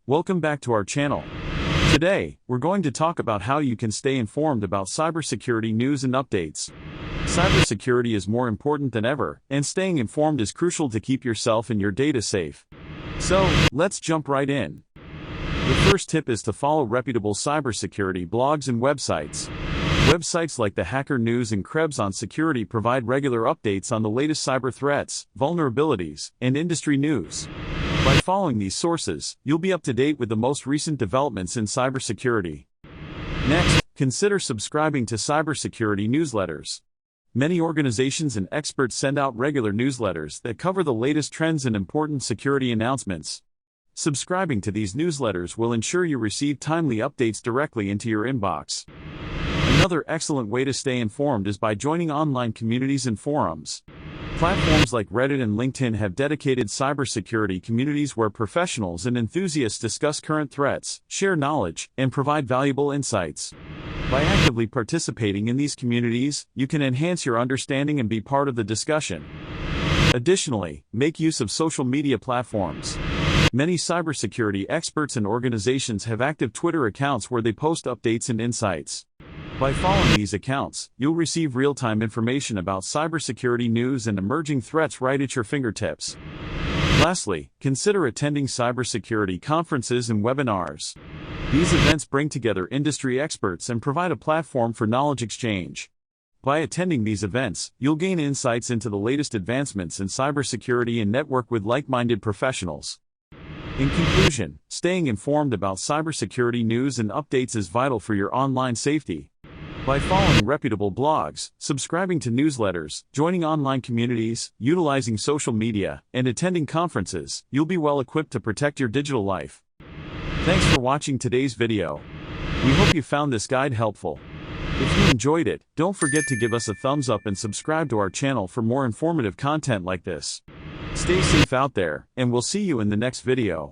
Welcome back to our channel. Today, we're going to talk about how you can stay informed about cybersecurity news and updates. Cybersecurity is more important than ever, and staying informed is crucial to keep yourself and your data safe. So, let's jump right in. The first tip is to follow reputable cybersecurity blogs and websites. Websites like the Hacker News and Krebs on Security provide regular updates on the latest cyber threats, vulnerabilities, and industry news. By following these sources, you'll be up to date with the most recent developments in cybersecurity. Next, consider subscribing to cybersecurity newsletters. Many organizations and experts send out regular newsletters that cover the latest trends and important security announcements. Subscribing to these newsletters will ensure you receive timely updates directly into your inbox. Another excellent way to stay informed is by joining online communities and forums. Platforms like Reddit and LinkedIn have dedicated cybersecurity communities where professionals and enthusiasts discuss current threats, share knowledge, and provide valuable insights. By actively participating in these communities, you can enhance your understanding and be part of the discussion. Additionally, make use of social media platforms. Many cybersecurity experts and organizations have active Twitter accounts where they post updates and insights. By following these accounts, you'll receive real-time information about cybersecurity news and emerging threats right at your fingertips. Lastly, consider attending cybersecurity conferences and webinars. These events bring together industry experts and provide a platform for knowledge exchange. By attending these events, you'll gain insights into the latest advancements in cybersecurity and network with like-minded professionals. In conclusion, staying informed about cybersecurity news and updates is vital for your online safety. By following reputable blogs, subscribing to newsletters, joining online communities, utilizing social media, and attending conferences, you'll be well equipped to protect your digital life. Thanks for watching today's video. We hope you found this guide helpful. If you enjoyed it, don't forget to give us a thumbs up and subscribe to our channel for more informative content like this. Stay safe out there, and we'll see you in the next video.